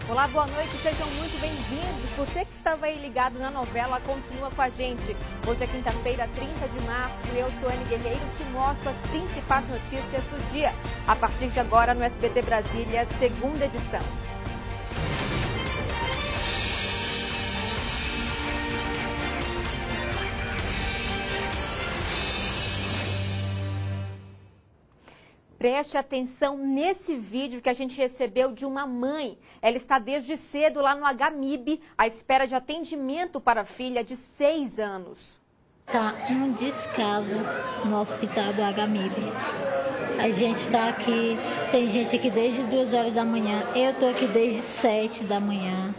Olá, boa noite, sejam muito bem-vindos. Você que estava aí ligado na novela, continua com a gente. Hoje é quinta-feira, 30 de março, e eu sou Anne Guerreiro e te mostro as principais notícias do dia. A partir de agora no SBT Brasília, segunda edição. Preste atenção nesse vídeo que a gente recebeu de uma mãe. Ela está desde cedo lá no HMIB, à espera de atendimento para a filha de 6 anos. Está um descaso no hospital do HMIB. A gente está aqui, tem gente aqui desde 2 horas da manhã, eu estou aqui desde 7 da manhã,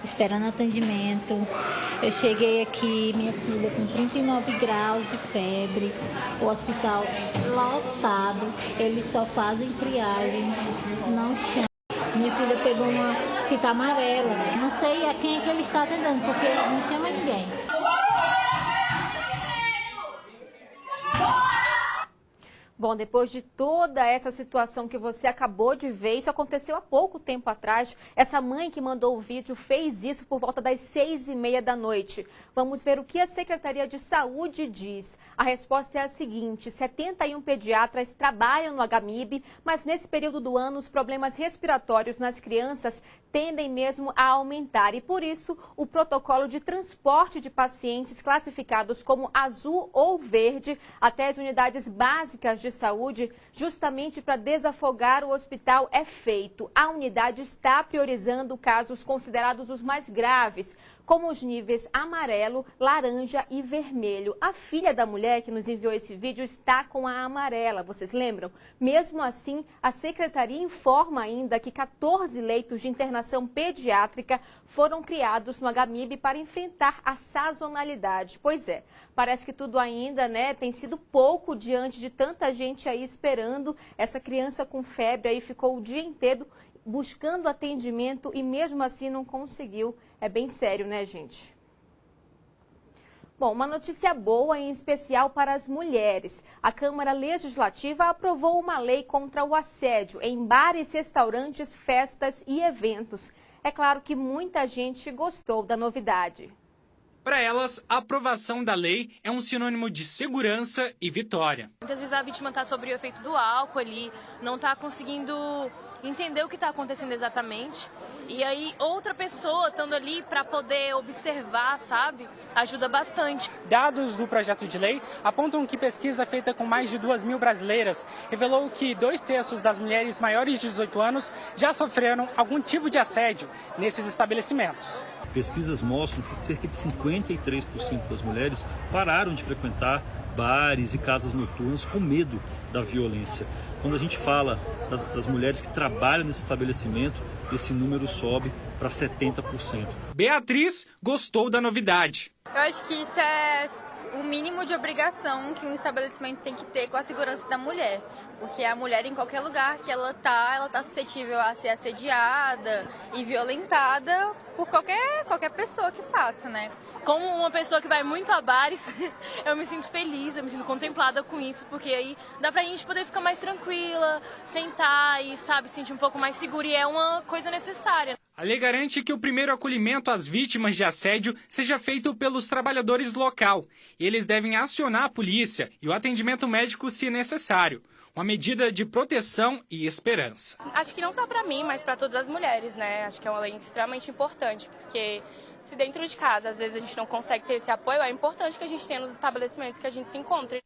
esperando atendimento. Eu cheguei aqui, minha filha com 39 graus de febre, o hospital lotado, eles só fazem triagem, não chamam. Minha filha pegou uma fita amarela, não sei a quem é que ele está atendendo, porque não chama ninguém. Bom, depois de toda essa situação que você acabou de ver, isso aconteceu há pouco tempo atrás. Essa mãe que mandou o vídeo fez isso por volta das 6h30 da noite. Vamos ver o que a Secretaria de Saúde diz. A resposta é a seguinte: 71 pediatras trabalham no HMIB, mas nesse período do ano os problemas respiratórios nas crianças tendem mesmo a aumentar. E por isso, o protocolo de transporte de pacientes classificados como azul ou verde até as unidades básicas de saúde, justamente para desafogar o hospital, é feito. A unidade está priorizando casos considerados os mais graves, como os níveis amarelo, laranja e vermelho. A filha da mulher que nos enviou esse vídeo está com a amarela, vocês lembram? Mesmo assim, a secretaria informa ainda que 14 leitos de internação pediátrica foram criados no HMIB para enfrentar a sazonalidade. Pois é, parece que tudo ainda, tem sido pouco diante de tanta gente aí esperando. Essa criança com febre aí ficou o dia inteiro buscando atendimento e mesmo assim não conseguiu. É bem sério, né, gente? Bom, uma notícia boa, em especial para as mulheres. A Câmara Legislativa aprovou uma lei contra o assédio em bares, restaurantes, festas e eventos. É claro que muita gente gostou da novidade. Para elas, a aprovação da lei é um sinônimo de segurança e vitória. Muitas vezes a vítima está sob o efeito do álcool ali, não está conseguindo entender o que está acontecendo exatamente. E aí outra pessoa estando ali para poder observar, sabe, ajuda bastante. Dados do projeto de lei apontam que pesquisa feita com mais de 2.000 brasileiras revelou que 2/3 das mulheres maiores de 18 anos já sofreram algum tipo de assédio nesses estabelecimentos. Pesquisas mostram que cerca de 53% das mulheres pararam de frequentar bares e casas noturnas com medo da violência. Quando a gente fala das mulheres que trabalham nesse estabelecimento, esse número sobe para 70%. Beatriz gostou da novidade. Eu acho que isso é o mínimo de obrigação que um estabelecimento tem que ter com a segurança da mulher. Porque a mulher, em qualquer lugar que ela tá suscetível a ser assediada e violentada por qualquer pessoa que passa, né? Como uma pessoa que vai muito a bares, eu me sinto feliz, eu me sinto contemplada com isso, porque aí dá pra gente poder ficar mais tranquila, sentar e, sabe, sentir um pouco mais segura, e é uma coisa necessária. A lei garante que o primeiro acolhimento às vítimas de assédio seja feito pelos trabalhadores do local. Eles devem acionar a polícia e o atendimento médico se necessário. Uma medida de proteção e esperança. Acho que não só para mim, mas para todas as mulheres, né? Acho que é uma lei extremamente importante, porque se dentro de casa às vezes a gente não consegue ter esse apoio, é importante que a gente tenha nos estabelecimentos que a gente se encontre.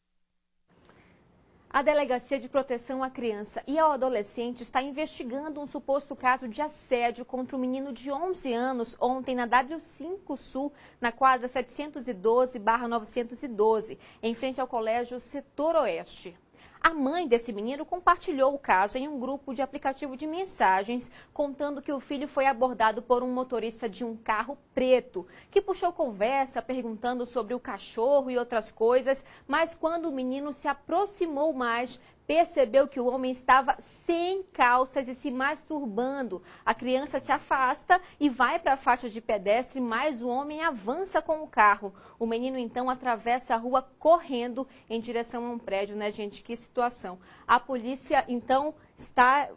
A Delegacia de Proteção à Criança e ao Adolescente está investigando um suposto caso de assédio contra um menino de 11 anos ontem na W5 Sul, na quadra 712/912, em frente ao Colégio Setor Oeste. A mãe desse menino compartilhou o caso em um grupo de aplicativo de mensagens, contando que o filho foi abordado por um motorista de um carro preto, que puxou conversa perguntando sobre o cachorro e outras coisas, mas quando o menino se aproximou mais, percebeu que o homem estava sem calças e se masturbando. A criança se afasta e vai para a faixa de pedestre, mas o homem avança com o carro. O menino, então, atravessa a rua correndo em direção a um prédio, né, gente? Que situação. A polícia, então,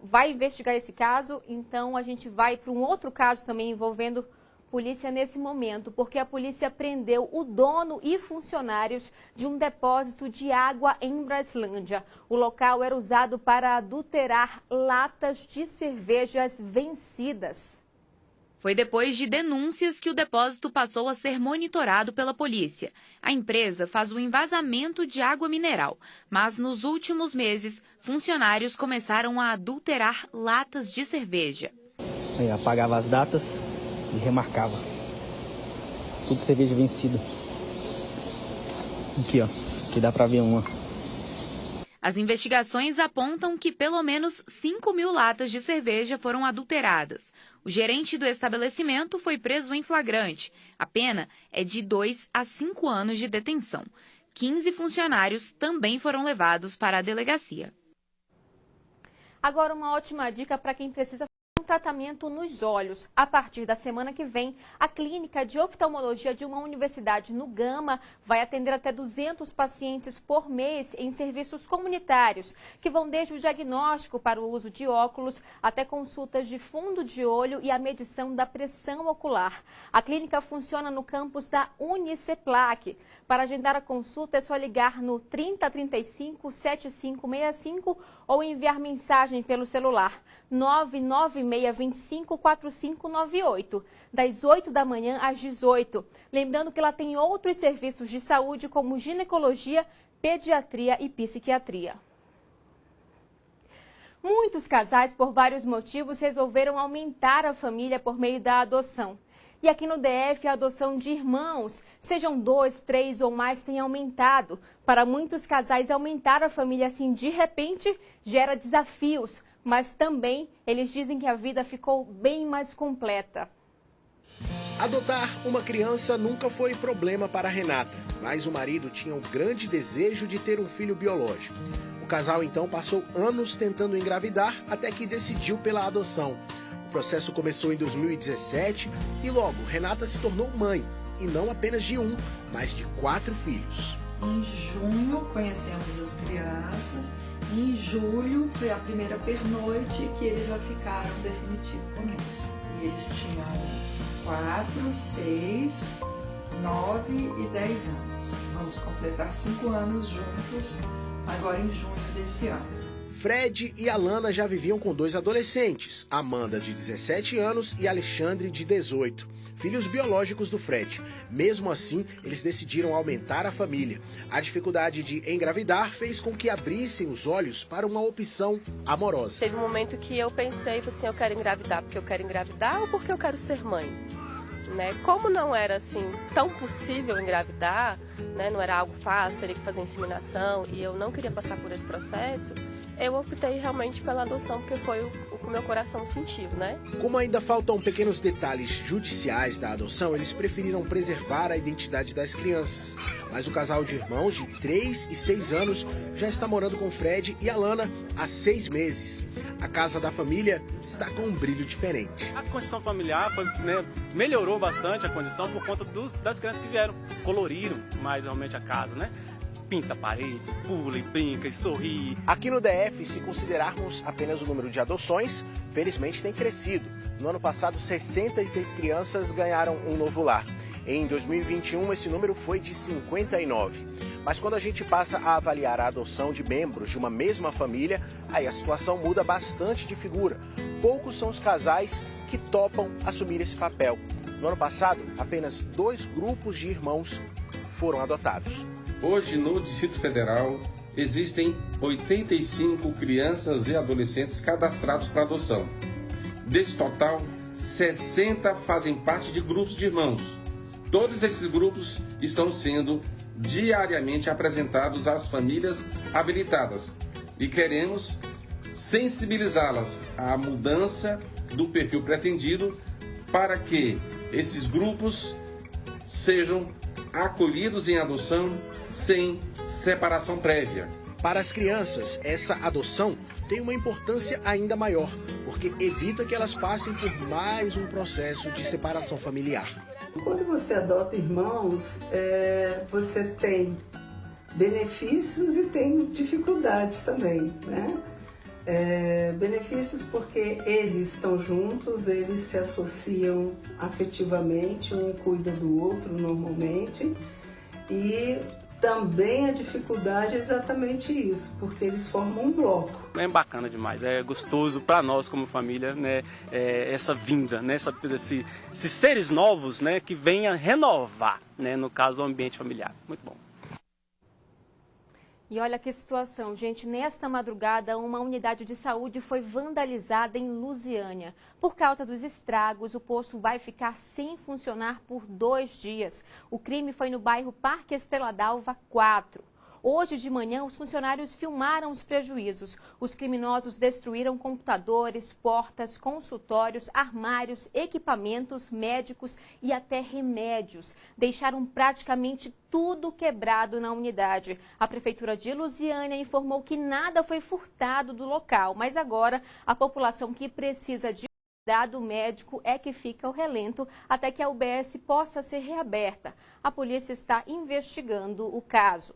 vai investigar esse caso. Então, a gente vai para um outro caso também envolvendo polícia nesse momento, porque a polícia prendeu o dono e funcionários de um depósito de água em Braslândia. O local era usado para adulterar latas de cervejas vencidas. Foi depois de denúncias que o depósito passou a ser monitorado pela polícia. A empresa faz o envasamento de água mineral, mas nos últimos meses, funcionários começaram a adulterar latas de cerveja. Eu apagava as datas e remarcava. Tudo cerveja vencida. Aqui, ó. Aqui dá pra ver uma. As investigações apontam que pelo menos 5.000 latas de cerveja foram adulteradas. O gerente do estabelecimento foi preso em flagrante. A pena é de 2 a 5 anos de detenção. 15 funcionários também foram levados para a delegacia. Agora, uma ótima dica para quem precisa tratamento nos olhos. A partir da semana que vem, a clínica de oftalmologia de uma universidade no Gama vai atender até 200 pacientes por mês em serviços comunitários, que vão desde o diagnóstico para o uso de óculos até consultas de fundo de olho e a medição da pressão ocular. A clínica funciona no campus da Uniceplac. Para agendar a consulta é só ligar no 3035 7565 ou enviar mensagem pelo celular 996254598, das 8 da manhã às 18. Lembrando que ela tem outros serviços de saúde como ginecologia, pediatria e psiquiatria. Muitos casais, por vários motivos, resolveram aumentar a família por meio da adoção. E aqui no DF, a adoção de irmãos, sejam 2, 3 ou mais, tem aumentado. Para muitos casais, aumentar a família assim de repente gera desafios, mas também eles dizem que a vida ficou bem mais completa. Adotar uma criança nunca foi problema para Renata, mas o marido tinha um grande desejo de ter um filho biológico. O casal então passou anos tentando engravidar até que decidiu pela adoção. O processo começou em 2017 e logo Renata se tornou mãe, e não apenas de um, mas de 4 filhos. Em junho conhecemos as crianças, e em julho foi a primeira pernoite que eles já ficaram definitivo conosco. E eles tinham 4, 6, 9 e 10 anos. Vamos completar 5 anos juntos, agora em junho desse ano. Fred e Alana já viviam com 2 adolescentes, Amanda, de 17 anos, e Alexandre, de 18, filhos biológicos do Fred. Mesmo assim, eles decidiram aumentar a família. A dificuldade de engravidar fez com que abrissem os olhos para uma opção amorosa. Teve um momento que eu pensei, assim, eu quero engravidar porque eu quero engravidar ou porque eu quero ser mãe? Né? Como não era assim tão possível engravidar, né? Não era algo fácil, teria que fazer inseminação e eu não queria passar por esse processo, eu optei realmente pela adoção porque foi o que o meu coração sentiu, né? Como ainda faltam pequenos detalhes judiciais da adoção, eles preferiram preservar a identidade das crianças. Mas o casal de irmãos de 3 e 6 anos já está morando com Fred e Alana há 6 meses. A casa da família está com um brilho diferente. A condição familiar melhorou bastante a condição por conta das crianças que vieram. Coloriram mais realmente a casa, né? Pinta a parede, pula e brinca e sorri. Aqui no DF, se considerarmos apenas o número de adoções, felizmente tem crescido. No ano passado, 66 crianças ganharam um novo lar. Em 2021, esse número foi de 59. Mas quando a gente passa a avaliar a adoção de membros de uma mesma família, aí a situação muda bastante de figura. Poucos são os casais que topam assumir esse papel. No ano passado, apenas 2 grupos de irmãos foram adotados. Hoje, no Distrito Federal, existem 85 crianças e adolescentes cadastrados para adoção. Desse total, 60 fazem parte de grupos de irmãos. Todos esses grupos estão sendo diariamente apresentados às famílias habilitadas e queremos sensibilizá-las à mudança do perfil pretendido para que esses grupos sejam acolhidos em adoção sem separação prévia. Para as crianças, essa adoção tem uma importância ainda maior, porque evita que elas passem por mais um processo de separação familiar. Quando você adota irmãos, você tem benefícios e tem dificuldades também, né? Benefícios porque eles estão juntos, eles se associam afetivamente, um cuida do outro normalmente, e também a dificuldade é exatamente isso, porque eles formam um bloco. É bacana demais, é gostoso para nós como família, né? Essa vinda, né? Esses seres novos, né? Que venham renovar, né? No caso, o ambiente familiar. Muito bom. E olha que situação, gente. Nesta madrugada, uma unidade de saúde foi vandalizada em Lusiânia. Por causa dos estragos, o posto vai ficar sem funcionar por 2 dias. O crime foi no bairro Parque Estrela d'Alva 4. Hoje de manhã, os funcionários filmaram os prejuízos. Os criminosos destruíram computadores, portas, consultórios, armários, equipamentos médicos e até remédios. Deixaram praticamente tudo quebrado na unidade. A Prefeitura de Lusiânia informou que nada foi furtado do local, mas agora a população que precisa de cuidado médico é que fica ao relento até que a UBS possa ser reaberta. A polícia está investigando o caso.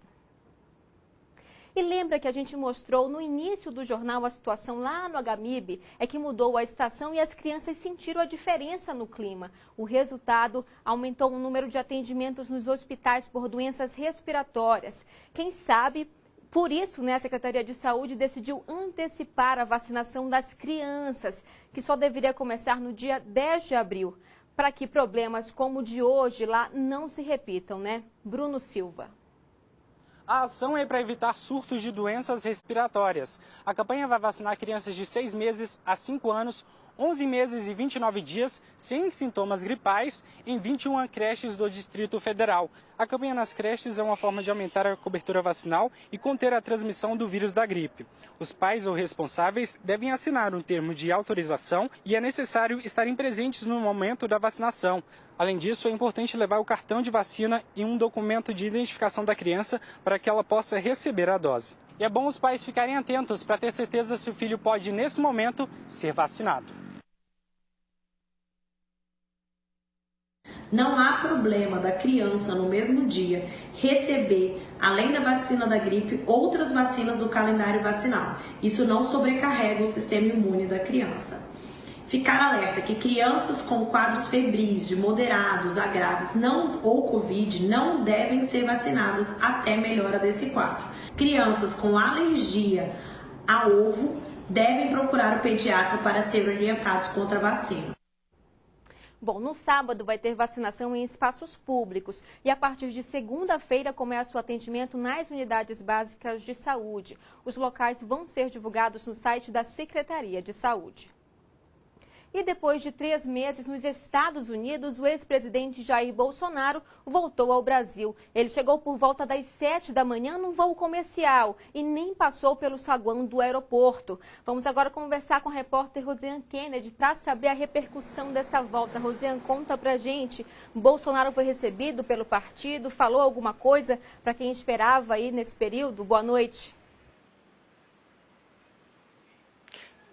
E lembra que a gente mostrou no início do jornal a situação lá no HMIB? É que mudou a estação e as crianças sentiram a diferença no clima. O resultado aumentou o número de atendimentos nos hospitais por doenças respiratórias. Quem sabe, por isso, né, a Secretaria de Saúde decidiu antecipar a vacinação das crianças, que só deveria começar no dia 10 de abril, para que problemas como o de hoje lá não se repitam, né? Bruno Silva. A ação é para evitar surtos de doenças respiratórias. A campanha vai vacinar crianças de 6 meses a 5 anos, 11 meses e 29 dias, sem sintomas gripais, em 21 creches do Distrito Federal. A campanha nas creches é uma forma de aumentar a cobertura vacinal e conter a transmissão do vírus da gripe. Os pais ou responsáveis devem assinar um termo de autorização e é necessário estarem presentes no momento da vacinação. Além disso, é importante levar o cartão de vacina e um documento de identificação da criança para que ela possa receber a dose. E é bom os pais ficarem atentos para ter certeza se o filho pode, nesse momento, ser vacinado. Não há problema da criança, no mesmo dia, receber, além da vacina da gripe, outras vacinas do calendário vacinal. Isso não sobrecarrega o sistema imune da criança. Ficar alerta que crianças com quadros febris de moderados a graves ou Covid não devem ser vacinadas até melhora desse quadro. Crianças com alergia a ovo devem procurar o pediatra para serem orientados contra a vacina. Bom, no sábado vai ter vacinação em espaços públicos e a partir de segunda-feira começa o atendimento nas unidades básicas de saúde. Os locais vão ser divulgados no site da Secretaria de Saúde. E depois de 3 meses nos Estados Unidos, o ex-presidente Jair Bolsonaro voltou ao Brasil. Ele chegou por volta das 7 da manhã num voo comercial e nem passou pelo saguão do aeroporto. Vamos agora conversar com a repórter Rosiane Kennedy para saber a repercussão dessa volta. Rosiane, conta pra gente. Bolsonaro foi recebido pelo partido, falou alguma coisa para quem esperava aí nesse período? Boa noite.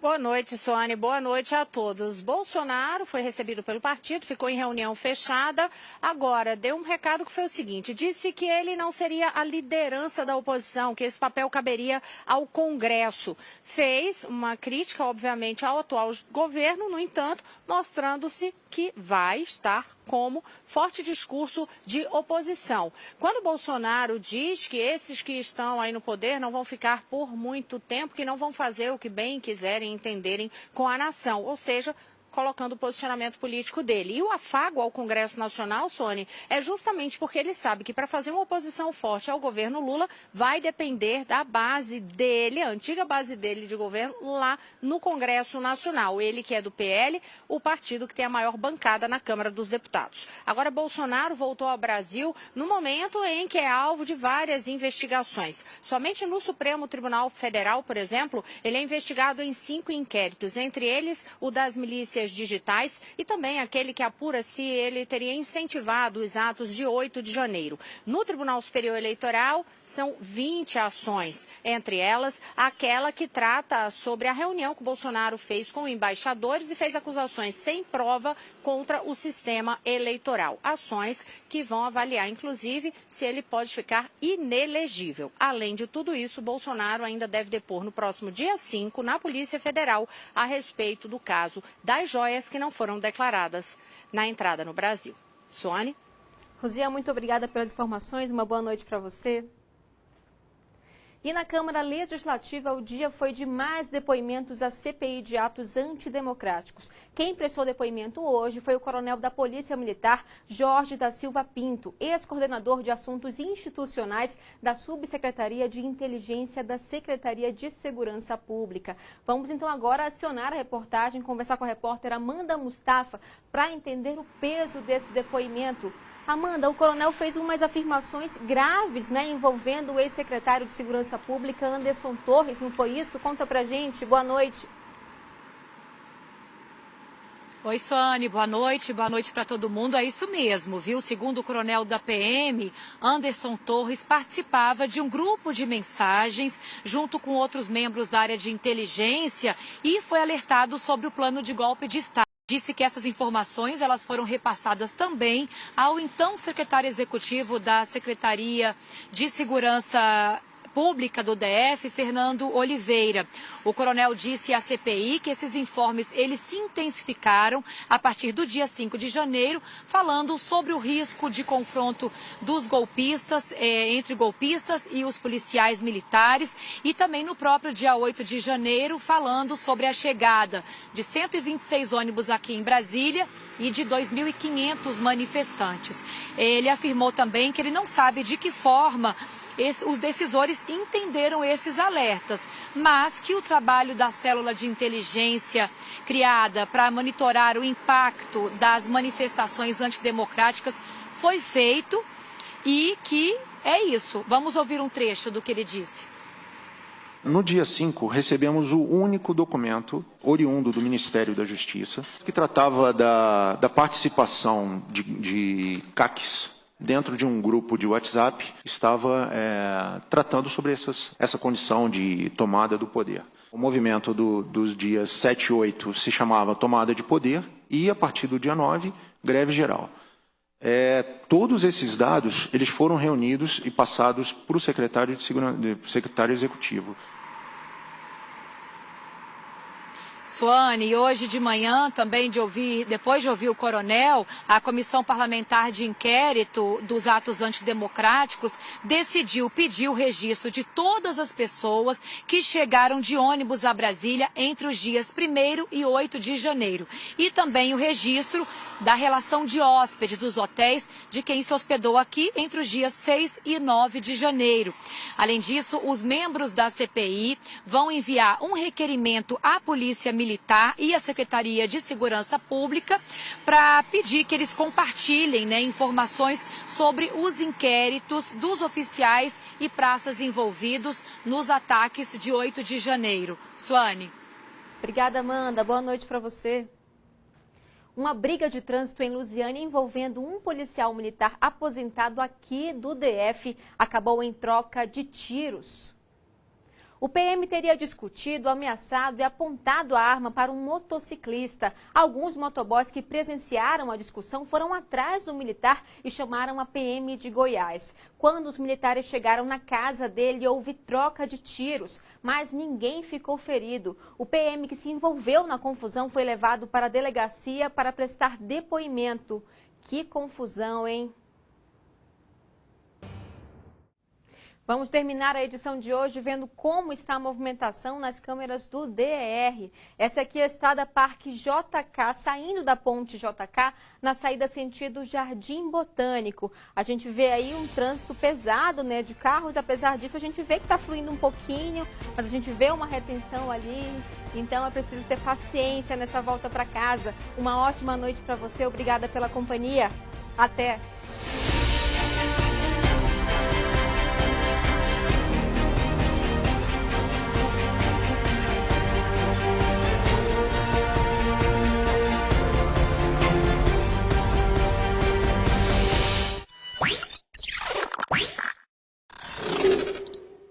Boa noite, Soane. Boa noite a todos. Bolsonaro foi recebido pelo partido, ficou em reunião fechada. Agora, deu um recado que foi o seguinte, disse que ele não seria a liderança da oposição, que esse papel caberia ao Congresso. Fez uma crítica, obviamente, ao atual governo, no entanto, mostrando-se que vai estar como forte discurso de oposição. Quando Bolsonaro diz que esses que estão aí no poder não vão ficar por muito tempo, que não vão fazer o que bem quiserem, entenderem com a nação, ou seja, colocando o posicionamento político dele. E o afago ao Congresso Nacional, Sônia, é justamente porque ele sabe que para fazer uma oposição forte ao governo Lula vai depender da base dele, a antiga base dele de governo, lá no Congresso Nacional. Ele que é do PL, o partido que tem a maior bancada na Câmara dos Deputados. Agora, Bolsonaro voltou ao Brasil no momento em que é alvo de várias investigações. Somente no Supremo Tribunal Federal, por exemplo, ele é investigado em 5 inquéritos, entre eles o das milícias milícias digitais e também aquele que apura se ele teria incentivado os atos de 8 de janeiro. No Tribunal Superior Eleitoral, são 20 ações, entre elas aquela que trata sobre a reunião que o Bolsonaro fez com embaixadores e fez acusações sem prova contra o sistema eleitoral. Ações que vão avaliar, inclusive, se ele pode ficar inelegível. Além de tudo isso, Bolsonaro ainda deve depor no próximo dia 5 na Polícia Federal a respeito do caso das joias que não foram declaradas na entrada no Brasil. Suane? Rosia, muito obrigada pelas informações. Uma boa noite para você. E na Câmara Legislativa, o dia foi de mais depoimentos à CPI de atos antidemocráticos. Quem prestou depoimento hoje foi o coronel da Polícia Militar, Jorge da Silva Pinto, ex-coordenador de assuntos institucionais da Subsecretaria de Inteligência da Secretaria de Segurança Pública. Vamos então agora acionar a reportagem, conversar com a repórter Amanda Mustafa para entender o peso desse depoimento. Amanda, o coronel fez umas afirmações graves, envolvendo o ex-secretário de Segurança Pública, Anderson Torres, não foi isso? Conta pra gente. Boa noite. Oi, Suane, boa noite para todo mundo. É isso mesmo, viu? Segundo o coronel da PM, Anderson Torres participava de um grupo de mensagens junto com outros membros da área de inteligência e foi alertado sobre o plano de golpe de Estado. Disse que essas informações elas foram repassadas também ao então secretário executivo da Secretaria de Segurança Pública do DF, Fernando Oliveira. O coronel disse à CPI que esses informes eles se intensificaram a partir do dia 5 de janeiro, falando sobre o risco de confronto dos golpistas, entre golpistas e os policiais militares, e também no próprio dia 8 de janeiro, falando sobre a chegada de 126 ônibus aqui em Brasília e de 2.500 manifestantes. Ele afirmou também que ele não sabe de que forma os decisores entenderam esses alertas, mas que o trabalho da célula de inteligência criada para monitorar o impacto das manifestações antidemocráticas foi feito e que é isso. Vamos ouvir um trecho do que ele disse. No dia 5, recebemos o único documento oriundo do Ministério da Justiça que tratava da participação de CACs dentro de um grupo de WhatsApp, estava tratando sobre essa condição de tomada do poder. O movimento dos dias 7 e 8 se chamava Tomada de Poder e, a partir do dia 9, Greve Geral. Todos esses dados eles foram reunidos e passados para o secretário executivo. Suane, hoje de manhã, também depois de ouvir o coronel, a Comissão Parlamentar de Inquérito dos Atos Antidemocráticos decidiu pedir o registro de todas as pessoas que chegaram de ônibus a Brasília entre os dias 1º e 8 de janeiro. E também o registro da relação de hóspedes dos hotéis de quem se hospedou aqui entre os dias 6 e 9 de janeiro. Além disso, os membros da CPI vão enviar um requerimento à Polícia Militar e à Secretaria de Segurança Pública para pedir que eles compartilhem informações sobre os inquéritos dos oficiais e praças envolvidos nos ataques de 8 de janeiro. Suane. Obrigada, Amanda. Boa noite para você. Uma briga de trânsito em Lusiânia envolvendo um policial militar aposentado aqui do DF acabou em troca de tiros. O PM teria discutido, ameaçado e apontado a arma para um motociclista. Alguns motoboys que presenciaram a discussão foram atrás do militar e chamaram a PM de Goiás. Quando os militares chegaram na casa dele, houve troca de tiros, mas ninguém ficou ferido. O PM que se envolveu na confusão foi levado para a delegacia para prestar depoimento. Que confusão, hein? Vamos terminar a edição de hoje vendo como está a movimentação nas câmeras do DER. Essa aqui é a estrada Parque JK, saindo da ponte JK, na saída sentido Jardim Botânico. A gente vê aí um trânsito pesado, de carros, apesar disso a gente vê que está fluindo um pouquinho, mas a gente vê uma retenção ali, então é preciso ter paciência nessa volta para casa. Uma ótima noite para você, obrigada pela companhia, até!